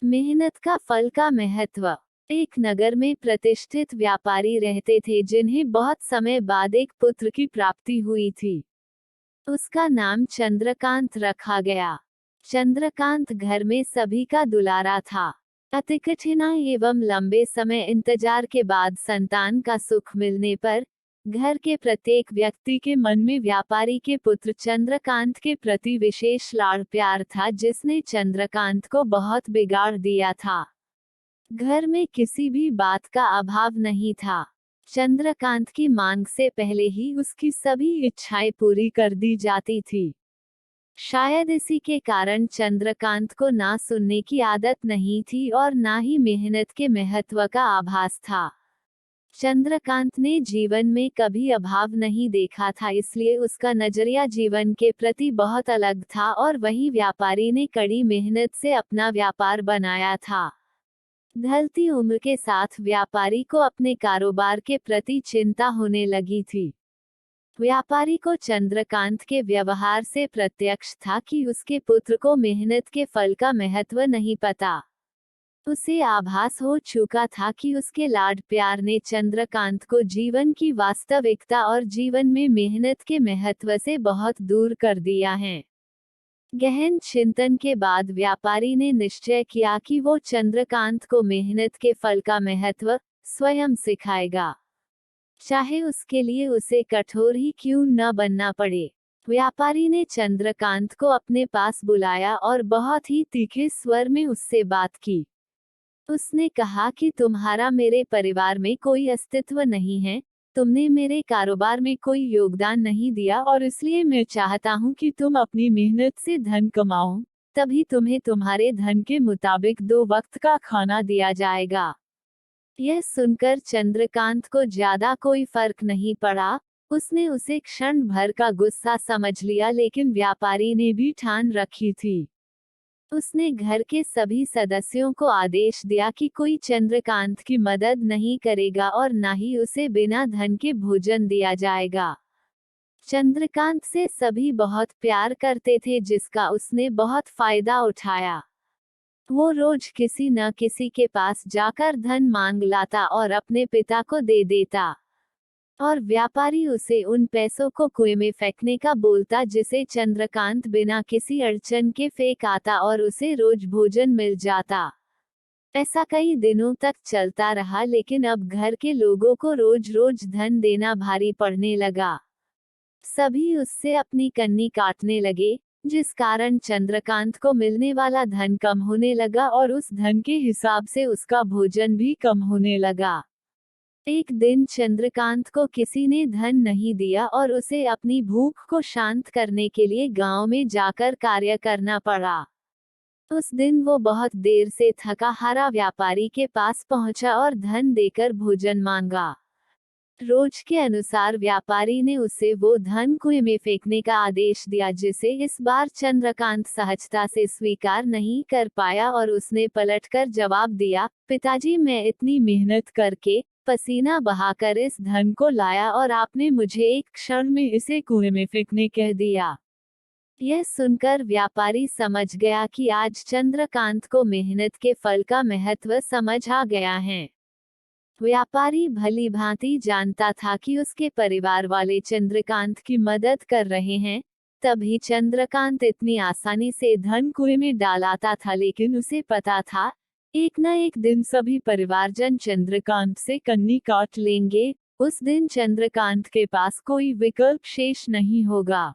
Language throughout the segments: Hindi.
मेहनत का फल का महत्व। एक नगर में प्रतिष्ठित व्यापारी रहते थे जिन्हें बहुत समय बाद एक पुत्र की प्राप्ति हुई थी। उसका नाम चंद्रकांत रखा गया। चंद्रकांत घर में सभी का दुलारा था। अति कठिनाई एवं लंबे समय इंतजार के बाद संतान का सुख मिलने पर घर के प्रत्येक व्यक्ति के मन में व्यापारी के पुत्र चंद्रकांत के प्रति विशेष लाड़ प्यार था, जिसने चंद्रकांत को बहुत बिगाड़ दिया था। घर में किसी भी बात का अभाव नहीं था। चंद्रकांत की मांग से पहले ही उसकी सभी इच्छाएं पूरी कर दी जाती थी। शायद इसी के कारण चंद्रकांत को ना सुनने की आदत नहीं थी और ना ही मेहनत के महत्व का आभास था। चंद्रकांत ने जीवन में कभी अभाव नहीं देखा था, इसलिए उसका नजरिया जीवन के प्रति बहुत अलग था और वही व्यापारी ने कड़ी मेहनत से अपना व्यापार बनाया था। ढलती उम्र के साथ व्यापारी को अपने कारोबार के प्रति चिंता होने लगी थी। व्यापारी को चंद्रकांत के व्यवहार से प्रत्यक्ष था कि उसके पुत्र को मेहनत के फल का महत्व नहीं पता। उसे आभास हो चुका था कि उसके लाड प्यार ने चंद्रकांत को जीवन की वास्तविकता और जीवन में मेहनत के महत्व से बहुत दूर कर दिया है। गहन चिंतन के बाद व्यापारी ने निश्चय किया कि वो चंद्रकांत को मेहनत के फल का महत्व स्वयं सिखाएगा, चाहे उसके लिए उसे कठोर ही क्यों न बनना पड़े। व्यापारी ने चंद्रकांत को अपने पास बुलाया और बहुत ही तीखे स्वर में उससे बात की। उसने कहा कि तुम्हारा मेरे परिवार में कोई अस्तित्व नहीं है, तुमने मेरे कारोबार में कोई योगदान नहीं दिया और इसलिए मैं चाहता हूँ कि तुम अपनी मेहनत से धन कमाओ, तभी तुम्हें तुम्हारे धन के मुताबिक 2 वक्त का खाना दिया जाएगा। यह सुनकर चंद्रकांत को ज्यादा कोई फर्क नहीं पड़ा। उसने उसे क्षण भर का गुस्सा समझ लिया, लेकिन व्यापारी ने भी ठान रखी थी। उसने घर के सभी सदस्यों को आदेश दिया कि कोई चंद्रकांत की मदद नहीं करेगा और न ही उसे बिना धन के भोजन दिया जाएगा। चंद्रकांत से सभी बहुत प्यार करते थे, जिसका उसने बहुत फायदा उठाया। वो रोज किसी न किसी के पास जाकर धन मांग लाता और अपने पिता को दे देता, और व्यापारी उसे उन पैसों को कुएं में फेंकने का बोलता, जिसे चंद्रकांत बिना किसी अड़चन के फेंक आता और उसे रोज भोजन मिल जाता। ऐसा कई दिनों तक चलता रहा, लेकिन अब घर के लोगों को रोज रोज धन देना भारी पड़ने लगा। सभी उससे अपनी कन्नी काटने लगे, जिस कारण चंद्रकांत को मिलने वाला धन कम होने लगा और उस धन के हिसाब से उसका भोजन भी कम होने लगा। एक दिन चंद्रकांत को किसी ने धन नहीं दिया और उसे अपनी भूख को शांत करने के लिए गांव में जाकर कार्य करना पड़ा। उस दिन वो बहुत देर से थका हारा व्यापारी के पास पहुंचा और धन देकर भोजन मांगा। रोज के अनुसार व्यापारी ने उसे वो धन कुएं में फेंकने का आदेश दिया, जिसे इस बार चंद्रकांत सहजता से स्वीकार नहीं कर पाया और उसने पलटकर जवाब दिया, पिताजी, मैं इतनी मेहनत करके पसीना बहाकर इस धन को लाया और आपने मुझे एक क्षण में इसे कुएं में फेंकने कह दिया। यह सुनकर व्यापारी समझ गया कि आज चंद्रकांत को मेहनत के फल का महत्व समझ आ गया है। व्यापारी भली भांति जानता था कि उसके परिवार वाले चंद्रकांत की मदद कर रहे हैं, तभी चंद्रकांत इतनी आसानी से धन कुएं में डालाता था, लेकिन उसे पता था एक न एक दिन सभी परिवारजन चंद्रकांत से कन्नी काट लेंगे। उस दिन चंद्रकांत के पास कोई विकल्प शेष नहीं होगा।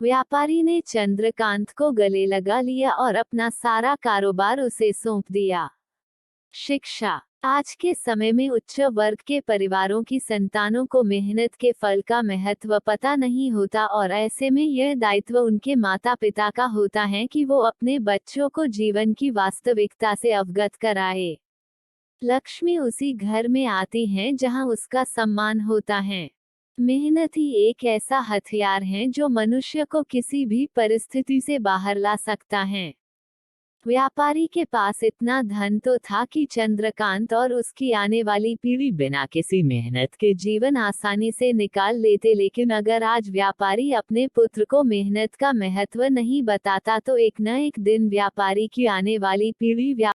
व्यापारी ने चंद्रकांत को गले लगा लिया और अपना सारा कारोबार उसे सौंप दिया। शिक्षा। आज के समय में उच्च वर्ग के परिवारों की संतानों को मेहनत के फल का महत्व पता नहीं होता और ऐसे में यह दायित्व उनके माता पिता का होता है कि वो अपने बच्चों को जीवन की वास्तविकता से अवगत कराए। लक्ष्मी उसी घर में आती हैं जहां उसका सम्मान होता है। मेहनत ही एक ऐसा हथियार है जो मनुष्य को किसी भी परिस्थिति से बाहर ला सकता है। व्यापारी के पास इतना धन तो था कि चंद्रकांत और उसकी आने वाली पीढ़ी बिना किसी मेहनत के जीवन आसानी से निकाल लेते, लेकिन अगर आज व्यापारी अपने पुत्र को मेहनत का महत्व नहीं बताता तो एक न एक दिन व्यापारी की आने वाली पीढ़ी